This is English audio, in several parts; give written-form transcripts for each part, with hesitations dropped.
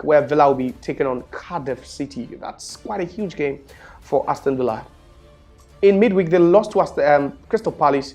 where Villa will be taking on Cardiff City. That's quite a huge game for Aston Villa. In midweek, they lost to Crystal Palace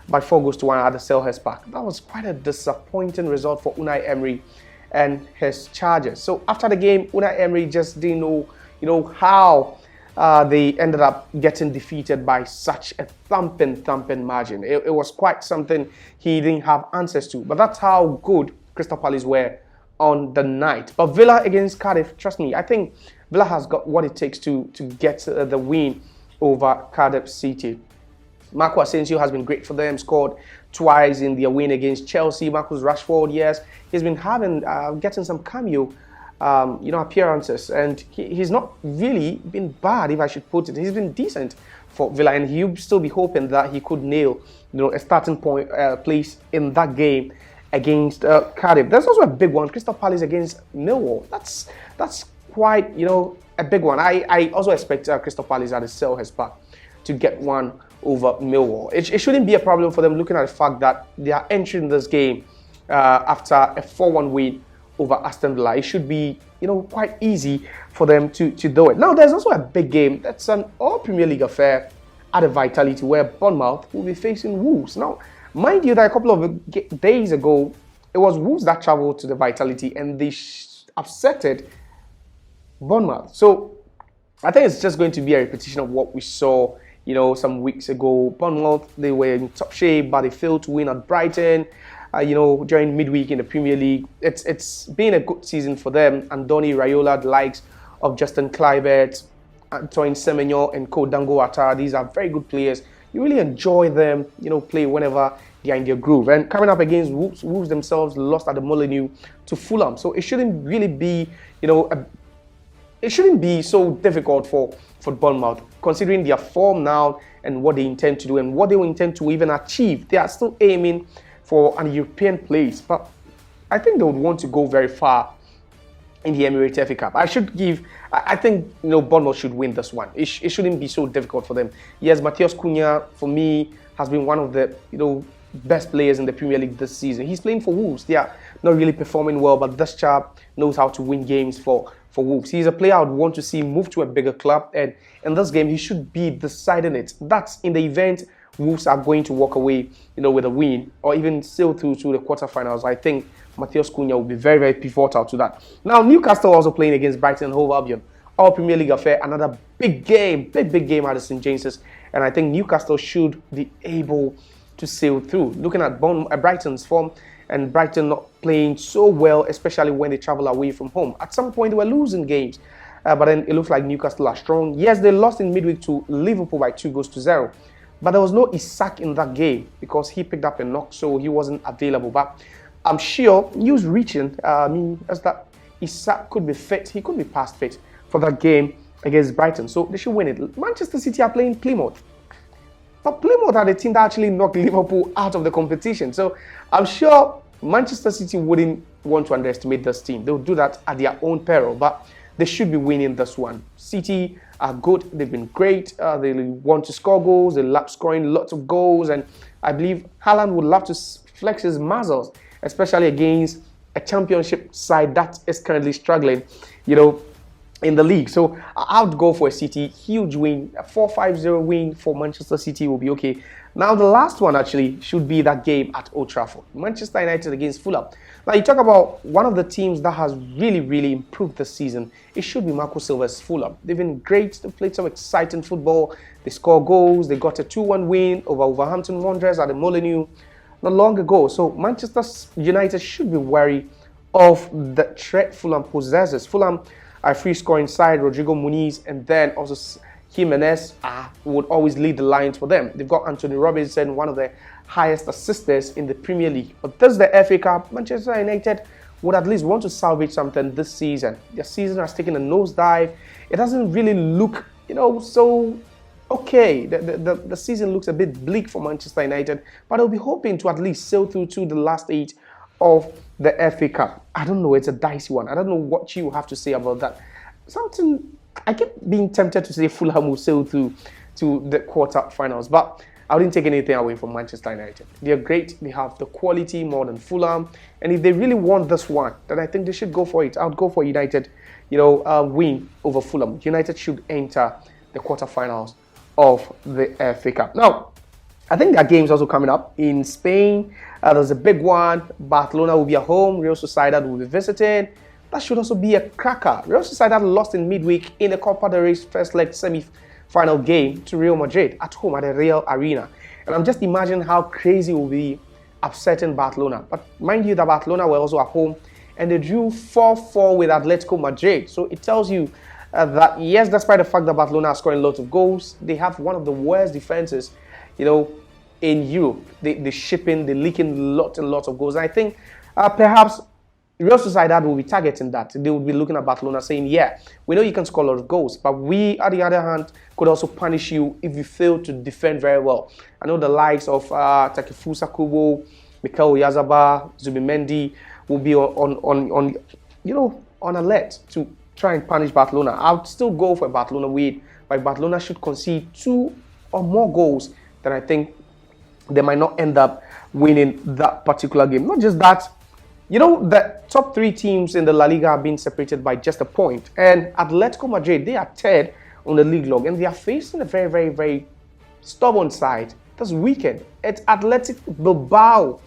by 4-1 at the Selhurst Park. That was quite a disappointing result for Unai Emery and his Chargers. So after the game, Unai Emery just didn't know, how they ended up getting defeated by such a thumping margin. It was quite something he didn't have answers to. But that's how good Crystal Palace were on the night. But Villa against Cardiff, trust me, I think Villa has got what it takes to get the win over Cardiff City. Marco Asensio has been great for them, scored twice in their win against Chelsea. Marcus Rashford, yes, he's been getting some cameo appearances, and he's not really been bad, if I should put it. He's been decent for Villa, and he'll still be hoping that he could nail a starting place in that game against Cardiff. There's also a big one, Crystal Palace against Millwall. That's quite a big one. I also expect Crystal Palace at the Selhurst Park to get one over Millwall. It shouldn't be a problem for them, looking at the fact that they are entering this game after a 4-1 win over Aston Villa. It should be quite easy for them to do it. Now there's also a big game that's an all Premier League affair at the Vitality, where Bournemouth will be facing Wolves. Now mind you that a couple of days ago it was Wolves that travelled to the Vitality and they upsetted Bournemouth. So I think it's just going to be a repetition of what we saw some weeks ago. Bournemouth, they were in top shape, but they failed to win at Brighton during midweek in the Premier League. It's been a good season for them. Andoni Raiola, the likes of Justin Kluivert, Antoine Semenyo and Kodango Ouattara, these are very good players. You really enjoy them, play whenever they are in their groove. And coming up against Wolves, Wolves themselves lost at the Molineux to Fulham. So it shouldn't really be, it shouldn't be so difficult for Bournemouth, considering their form now and what they intend to do and what they will intend to even achieve. They are still aiming for an European place, but I think they would want to go very far in the Emirates FA Cup. I think Bournemouth should win this one. It shouldn't be so difficult for them. Yes, Matheus Cunha, for me, has been one of the best players in the Premier League this season. He's playing for Wolves. They are not really performing well, but this chap knows how to win games for Wolves. He's a player I would want to see move to a bigger club, and in this game he should be deciding it. That's in the event Wolves are going to walk away with a win or even sail through to the quarterfinals. I think Matheus Cunha will be very, very pivotal to that. Now Newcastle also playing against Brighton and Hove Albion. Our Premier League affair, another big game at the St James's, and I think Newcastle should be able to sail through. Looking at Brighton's form, and Brighton not playing so well, especially when they travel away from home. At some point, they were losing games, but then it looks like Newcastle are strong. Yes, they lost in midweek to Liverpool by 2-0, but there was no Isak in that game because he picked up a knock, so he wasn't available. But I'm sure news reaching as that Isak could be fit. He could be past fit for that game against Brighton, so they should win it. Manchester City are playing Plymouth. But Plymouth are the team that actually knocked Liverpool out of the competition. So I'm sure Manchester City wouldn't want to underestimate this team. They'll do that at their own peril, but they should be winning this one. City are good. They've been great. They want to score goals. They love scoring lots of goals. And I believe Haaland would love to flex his muscles, especially against a championship side that is currently struggling, in the league. So I would go for a City huge win. A 4-5-0 win for Manchester City will be okay. Now the last one actually should be that game at Old Trafford. Manchester United against Fulham. Now you talk about one of the teams that has really, really improved this season. It should be Marco Silva's Fulham. They've been great. They've played some exciting football. They score goals. They got a 2-1 win over Wolverhampton Wanderers at the Molineux not long ago. So Manchester United should be wary of the threat Fulham possesses. Fulham are free scoring side, Rodrigo Muniz, and then also Jimenez would always lead the lines for them. They've got Anthony Robinson, one of the highest assisters in the Premier League. But this is the FA Cup. Manchester United would at least want to salvage something this season. Their season has taken a nosedive. It doesn't really look, so okay. The season looks a bit bleak for Manchester United, but they'll be hoping to at least sail through to the last 8 of the FA Cup. I don't know, it's a dicey one. I don't know what you have to say about that. I keep being tempted to say Fulham will sail through to the quarterfinals, but I wouldn't take anything away from Manchester United. They're great. They have the quality more than Fulham. And if they really want this one, then I think they should go for it. I would go for United, win over Fulham. United should enter the quarterfinals of the FA Cup. Now, I think there are games also coming up in Spain. There's a big one. Barcelona will be at home. Real Sociedad will be visiting. That should also be a cracker. Real Sociedad lost in midweek in the Copa del Rey's first leg semi-final game to Real Madrid at home at the Real Arena. And I'm just imagining how crazy it will be upsetting Barcelona. But mind you that Barcelona were also at home and they drew 4-4 with Atletico Madrid. So it tells you that, yes, despite the fact that Barcelona are scoring lots of goals, they have one of the worst defenses, in Europe. They're shipping, they're leaking lots and lots of goals. And I think perhaps Real Sociedad will be targeting that. They will be looking at Barcelona saying, yeah, we know you can score a lot of goals, but we, on the other hand, could also punish you if you fail to defend very well. I know the likes of Takefusa Kubo, Mikel Oyarzabal, Zubimendi will be on alert to try and punish Barcelona. I would still go for Barcelona win, but Barcelona should concede 2 or more goals, then I think they might not end up winning that particular game. Not just that, the top 3 teams in the La Liga have been separated by just a point. And Atletico Madrid, they are third on the league log, and they are facing a very, very, very stubborn side this weekend. It's Athletic Bilbao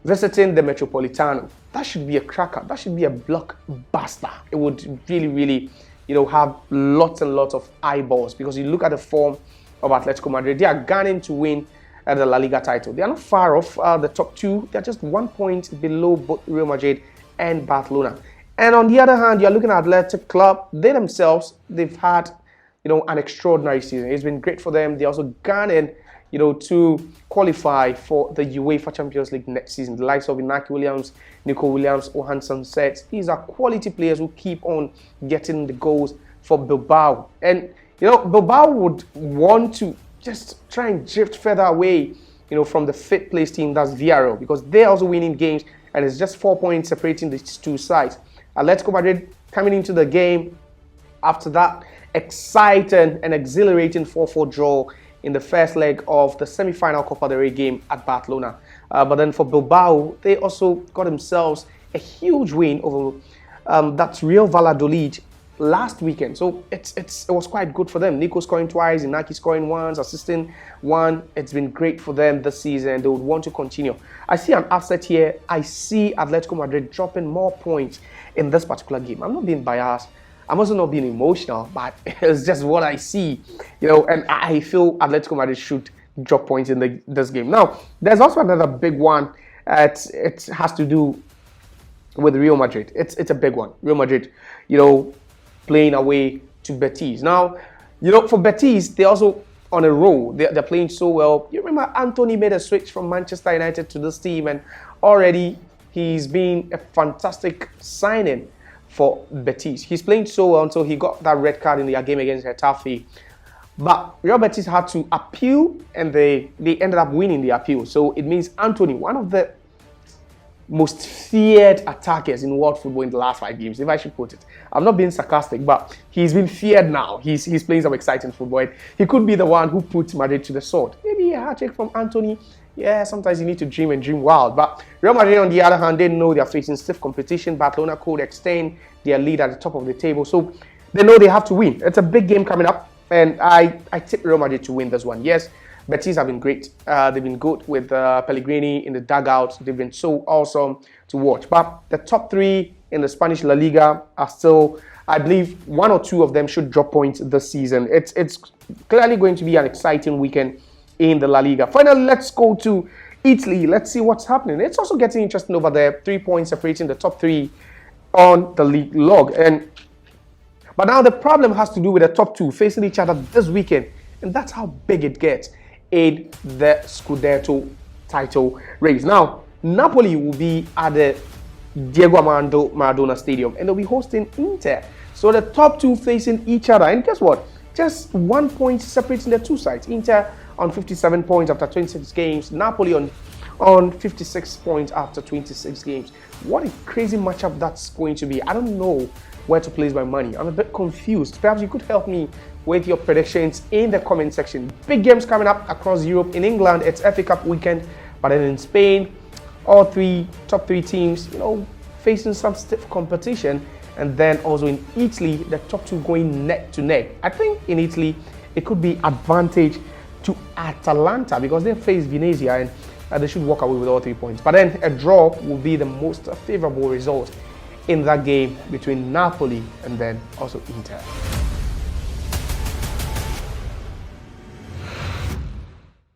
visiting the Metropolitano. That should be a cracker. That should be a blockbuster. It would really, really, have lots and lots of eyeballs, because you look at the form of Atletico Madrid. They are gunning to win the La Liga title. They are not far off the top 2. They are just 1 point below both Real Madrid and Barcelona. And on the other hand, you are looking at Athletic Club. They themselves, they've had, an extraordinary season. It's been great for them. They also gunning, to qualify for the UEFA Champions League next season. The likes of Inaki Williams, Nico Williams, Johansson Sets. These are quality players who keep on getting the goals for Bilbao. And Bilbao would want to just try and drift further away, from the 5th place team, that's Villarreal, because they're also winning games, and it's just 4 points separating these 2 sides. Atletico Madrid coming into the game after that exciting and exhilarating 4-4 draw in the first leg of the semi-final Copa del Rey game at Barcelona. But then for Bilbao, they also got themselves a huge win over that's Real Valladolid last weekend. So it was quite good for them. Nico scoring twice, Inaki scoring once, assisting one. It's been great for them this season. They would want to continue. I see an upset here. I see Atletico Madrid dropping more points in this particular game. I'm not being biased. I'm also not being emotional, but it's just what I see, and I feel Atletico Madrid should drop points in this game. Now, there's also another big one. It has to do with Real Madrid. It's a big one. Real Madrid, playing away to Betis. Now, for Betis, they're also on a roll. They're playing so well. You remember Anthony made a switch from Manchester United to this team, and already he's been a fantastic signing for Betis. He's playing so well until he got that red card in their game against Getafe. But Real Betis had to appeal, and they ended up winning the appeal. So it means Anthony, one of the most feared attackers in world football in the last 5 games, if I should put it. I'm not being sarcastic, but he's been feared now. He's playing some exciting football. He could be the one who puts Madrid to the sword. Maybe a hat trick from Anthony. Yeah, sometimes you need to dream and dream wild. But Real Madrid, on the other hand, they know they're facing stiff competition. Barcelona could extend their lead at the top of the table. So they know they have to win. It's a big game coming up. And I tip Real Madrid to win this one. Yes, Betis have been great. They've been good with Pellegrini in the dugout. They've been so awesome to watch. But the top 3 in the Spanish La Liga are still, I believe, 1 or 2 of them should drop points this season. It's clearly going to be an exciting weekend in the La Liga. Finally, let's go to Italy. Let's see what's happening. It's also getting interesting over there. 3 points separating the top 3 on the league log. But now the problem has to do with the top 2 facing each other this weekend. And that's how big it gets in the Scudetto title race. Now, Napoli will be at the Diego Armando Maradona Stadium, and they'll be hosting Inter. So the top 2 facing each other. And guess what? Just 1 point separating the 2 sides. Inter on 57 points after 26 games. Napoli on 56 points after 26 games. What a crazy matchup that's going to be. I don't know where to place my money. I'm a bit confused. Perhaps you could help me with your predictions in the comment section. Big games coming up across Europe. In England, it's FA Cup weekend, but then in Spain, all top three teams, facing some stiff competition. And then also in Italy, the top two going neck to neck. I think in Italy, it could be advantage to Atalanta because they face Venezia and they should walk away with all 3 points. But then a draw will be the most favorable result in that game between Napoli and then also Inter.